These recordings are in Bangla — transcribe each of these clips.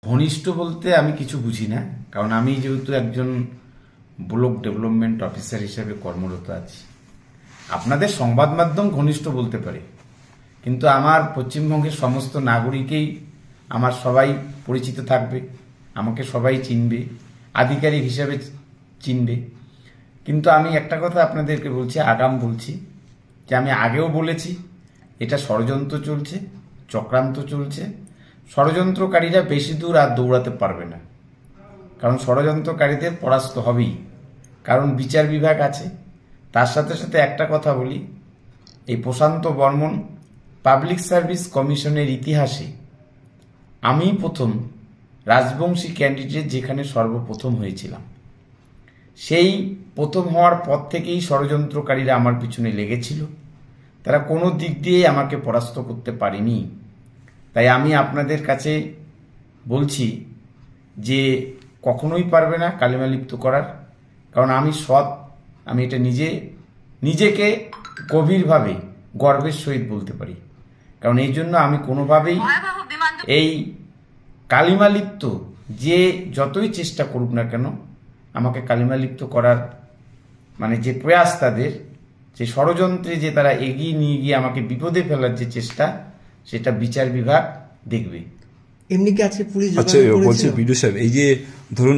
ঘনিষ্ঠ বলতে আমি কিছু বুঝি না, কারণ আমি যেহেতু একজন ব্লক ডেভেলপমেন্ট অফিসার হিসেবে কর্মরত আছি। আপনাদের সংবাদ মাধ্যম ঘনিষ্ঠ বলতে পারে, কিন্তু আমার পশ্চিমবঙ্গের সমস্ত নাগরিকেই আমার সবাই পরিচিত থাকবে, আমাকে সবাই চিনবে, আধিকারিক হিসেবে চিনবে। কিন্তু আমি একটা কথা আপনাদেরকে বলছি, আগাম বলছি, যে আমি আগেও বলেছি এটা ষড়যন্ত্র চলছে, চক্রান্ত চলছে। ষড়যন্ত্রকারীরা বেশি দূর আর দৌড়াতে পারবে না, কারণ ষড়যন্ত্রকারীদের পরাস্ত হবেই, কারণ বিচার বিভাগ আছে। তার সাথে সাথে একটা কথা বলি, এই প্রশান্ত বর্মন পাবলিক সার্ভিস কমিশনের ইতিহাসে আমি প্রথম রাজবংশী ক্যান্ডিডেট যেখানে সর্বপ্রথম হয়েছিলাম। সেই প্রথম হওয়ার পর থেকেই ষড়যন্ত্রকারীরা আমার পিছনে লেগেছিল, তারা কোনো দিক দিয়ে আমাকে পরাস্ত করতে পারেনি। তাই আমি আপনাদের কাছে বলছি যে কখনোই পারবে না কালিমালিপ্ত করার, কারণ আমি সৎ, আমি এটা নিজেকে গভীরভাবে গর্বের সহিত বলতে পারি। কারণ এই জন্য আমি কোনোভাবেই এই কালিমালিপ্ত যে যতই চেষ্টা করুক না কেন, আমাকে কালিমালিপ্ত করার মানে যে প্রয়াস, তাদের যে ষড়যন্ত্রে যে তারা এগিয়ে নিয়ে গিয়ে আমাকে বিপদে ফেলার যে চেষ্টা, সেটা বিচার বিভাগ দেখবে। এমনি কি আছে পুলিশ? আচ্ছা, বলছি বিডু সাহেব, এই যে ধরুন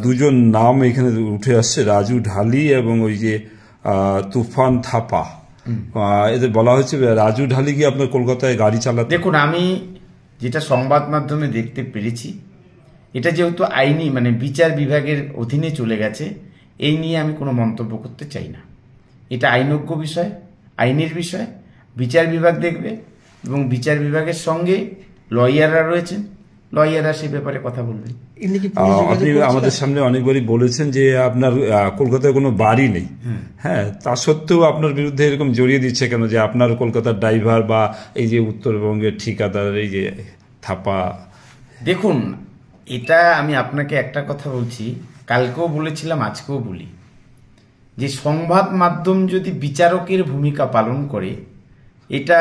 দুজন নাম এখানে উঠে আসছে, রাজু ঢালি এবং ওই যে তুফান থাপা, এদের বলা হচ্ছে রাজু ঢালি কি আপনার কলকাতায় গাড়ি চালাতে। দেখুন, আমি যেটা সংবাদ মাধ্যমে দেখতে পেরেছি, এটা যেহেতু আইনি মানে বিচার বিভাগের অধীনে চলে গেছে, এই নিয়ে আমি কোনো মন্তব্য করতে চাই না। এটা আইনজ্ঞ বিষয়, আইনের বিষয়, বিচার বিভাগ দেখবে, এবং বিচার বিভাগের সঙ্গে লয়াররা রয়েছেন, লয়াররা সে ব্যাপারে কথা বলবেন। আপনি আমাদের সামনে অনেকবারই বলেছেন যে আপনার কলকাতায় কোনো বাড়ি নেই, হ্যাঁ, তা সত্ত্বেও আপনার বিরুদ্ধে এরকম জড়িয়ে দিচ্ছে কেন, যে আপনার কলকাতার ড্রাইভার বা এই যে উত্তরবঙ্গের ঠিকাদার এই যে থাপা? দেখুন, এটা আমি আপনাকে একটা কথা বলছি, কালকেও বলেছিলাম, আজকেও বলি, যে সংবাদ মাধ্যম যদি বিচারকের ভূমিকা পালন করে, এটা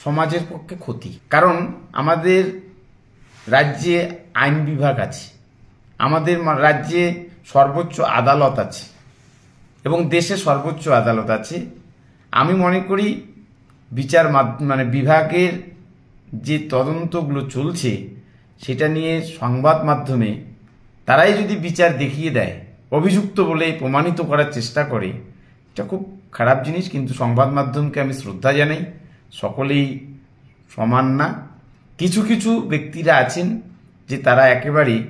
সমাজের পক্ষে ক্ষতি। কারণ আমাদের রাজ্যে আইন বিভাগ আছে, আমাদের রাজ্যে সর্বোচ্চ আদালত আছে, এবং দেশে সর্বোচ্চ আদালত আছে। আমি মনে করি বিচার মানে বিভাগের যে তদন্তগুলো চলছে, সেটা নিয়ে সংবাদ মাধ্যমে তারাই যদি বিচার দেখিয়ে দেয়, অভিযুক্ত বলে প্রমাণিত করার চেষ্টা করে, এটা খুব খারাপ জিনিস। কিন্তু সংবাদ মাধ্যমকে আমি শ্রদ্ধা জানাই, সকলেই সমান না। কিছু কিছু ব্যক্তিরা আছেন যে তারা একেবারেই,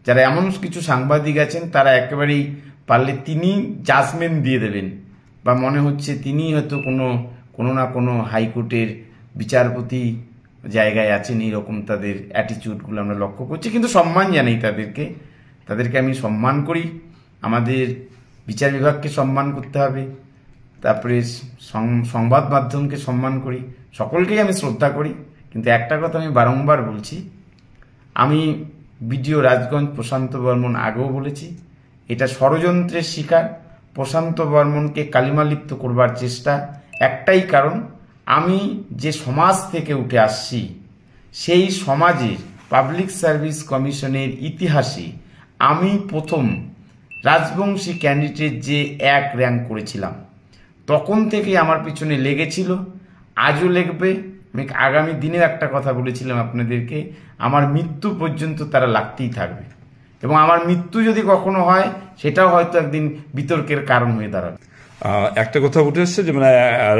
যারা এমন কিছু সাংবাদিক আছেন, তারা একেবারেই পারলে তিনি জাজমেন্ট দিয়ে দেবেন, বা মনে হচ্ছে তিনি হয়তো কোনো না কোনো হাইকোর্টের বিচারপতি জায়গায় আছেন, এইরকম তাদের অ্যাটিচিউডগুলো আমরা লক্ষ্য করছি। কিন্তু সম্মান জানাই তাদেরকে আমি সম্মান করি। আমাদের বিচার বিভাগকে সম্মান করতে হবে, তারপরে সংবাদ মাধ্যমকে সম্মান করি, সকলকেই আমি শ্রদ্ধা করি। কিন্তু একটা কথা আমি বারংবার বলছি, আমি বিডিও রাজগঞ্জ প্রশান্ত বর্মন আগেও বলেছি, এটা ষড়যন্ত্রের শিকার। প্রশান্ত বর্মনকে কালিমালিপ্ত করবার চেষ্টা, একটাই কারণ, আমি যে সমাজ থেকে উঠে আসছি, সেই সমাজের পাবলিক সার্ভিস কমিশনের ইতিহাসে আমি প্রথম রাজবংশী ক্যান্ডিডেট যে 1 র্যাঙ্ক করেছিলাম, তখন থেকে আমার পিছনে লেগেছিল, আজও লেগবে। আমি আগামী দিনে একটা কথা বলেছিলাম আপনাদেরকে, আমার মৃত্যু পর্যন্ত তারা লাগতেই থাকবে, এবং আমার মৃত্যু যদি কখনো হয়, সেটাও হয়তো একদিন বিতর্কের কারণ হয়ে দাঁড়াবে। একটা কথা উঠে এসছে যে মানে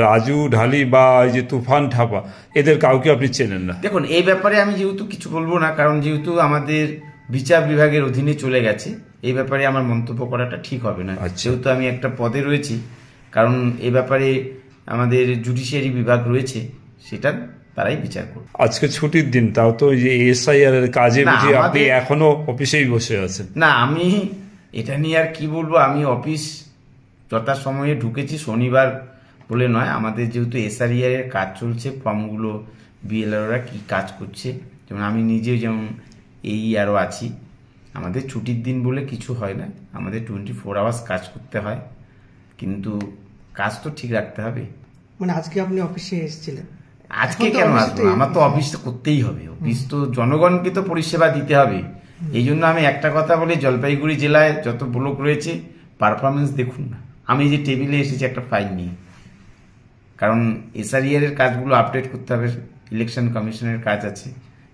রাজু ঢালি বা এই যে তুফান থাপা, এদের কাউকে আপনি চেনেন না? দেখুন, এই ব্যাপারে আমি যেহেতু কিছু বলবো না, কারণ যেহেতু আমাদের বিচার বিভাগের অধীনে চলে গেছে, এই ব্যাপারে আমার মন্তব্য করাটা ঠিক হবে না। যেহেতু আমি একটা পদে রয়েছি, কারণ এই ব্যাপারে আমাদের জুডিশিয়ারি বিভাগ রয়েছে, সেটা তারাই বিচার করবে। আজকে ছুটির দিন, তাও তো এই যে এসআইআর এর কাজে বুঝি আপনি এখনো অফিসেই বসে আছেন? না, আমি এটা নিয়ে আর কি বলবো, আমি অফিস যথাসময়ে ঢুকেছি, শনিবার বলে নয়। আমাদের যেহেতু এসআইআর এর কাজ চলছে, ফর্মগুলো বিএলআররা কি কাজ করছে, যেমন আমি নিজে যেমন আরও আছি, আমাদের ছুটির দিন বলে কিছু হয় না, আমাদের 24 আওয়ার্স কাজ করতে হয়, কিন্তু কাজ তো ঠিক রাখতে হবে। মানে আজকে আপনি অফিসে এসেছিলেন? আজকে এখন তো কেন অফিসে আসবো? আমার তো অফিস তো করতেই হবে, অফিস তো জনগণকে তো পরিষেবা দিতে হবে। এই জন্য আমি একটা কথা বলি, জলপাইগুড়ি জেলায় যত ব্লক রয়েছে পারফরমেন্স দেখুন না। আমি যে টেবিলে এসেছি একটা ফাইল নিয়ে, কারণ এসআরইআর এর কাজগুলো আপডেট করতে হবে, ইলেকশন কমিশনের কাজ আছে,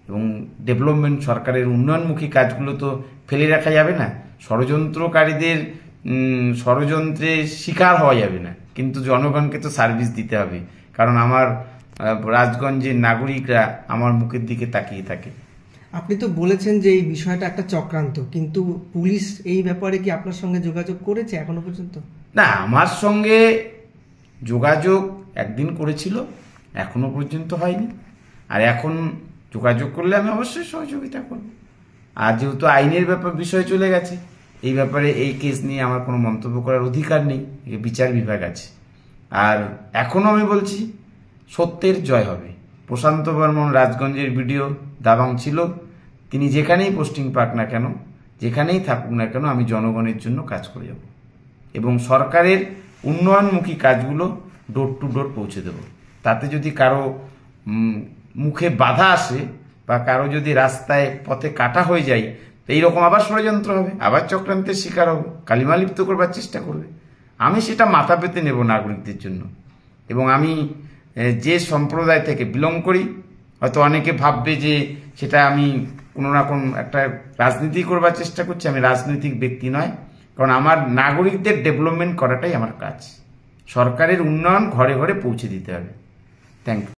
এবং ডেভেলপমেন্ট সরকারের উন্নয়নমুখী কাজগুলো তো ফেলে রাখা যাবে না। ষড়যন্ত্রকারীদের ষড়যন্ত্রের শিকার হওয়া যাবে না, কিন্তু জনগণকে তো সার্ভিস দিতে হবে। কারণ আমার রাজগঞ্জের নাগরিকরা আমার মুখের দিকে তাকিয়ে থাকে। আপনি তো বলেছেন যে এই বিষয়টা একটা চক্রান্ত, কিন্তু পুলিশ এই ব্যাপারে কি আপনার সঙ্গে যোগাযোগ করেছে এখনো পর্যন্ত? না, আমার সঙ্গে যোগাযোগ একদিন করেছিল, এখনো পর্যন্ত হয়নি। আর এখন যোগাযোগ করলে আমি অবশ্যই সহযোগিতা করব। আর যেহেতু আইনের বিষয় চলে গেছে, এই ব্যাপারে এই কেস নিয়ে আমার কোনো মন্তব্য করার অধিকার নেই, বিচার বিভাগ আছে। আর এখনো আমি বলছি, সত্যের জয় হবে। প্রশান্ত বর্মন রাজগঞ্জের বিডিও দাবাং ছিল, তিনি যেখানেই পোস্টিং পাক না কেন, যেখানেই থাকুক না কেন, আমি জনগণের জন্য কাজ করে যাব এবং সরকারের উন্নয়নমুখী কাজগুলো ডোর টু ডোর পৌঁছে দেব। তাতে যদি কারো মুখে বাধা আসে বা কারো যদি রাস্তায় পথে কাটা হয়ে যায়, এইরকম আবার ষড়যন্ত্র হবে, আবার চক্রান্তের শিকার হবো, কালিমালিপ্ত করবার চেষ্টা করবে। আমি সেটা মাথা পেতে নেব নাগরিকদের জন্য। এবং আমি যে সম্প্রদায় থেকে বিলং করি, হয়তো অনেকে ভাববে যে সেটা আমি কোনো না কোনো একটা রাজনীতি করবার চেষ্টা করছি। আমি রাজনৈতিক ব্যক্তি নয়, কারণ আমার নাগরিকদের ডেভেলপমেন্ট করাটাই আমার কাজ। সরকারের উন্নয়ন ঘরে ঘরে পৌঁছে দিতে হবে। Thank you.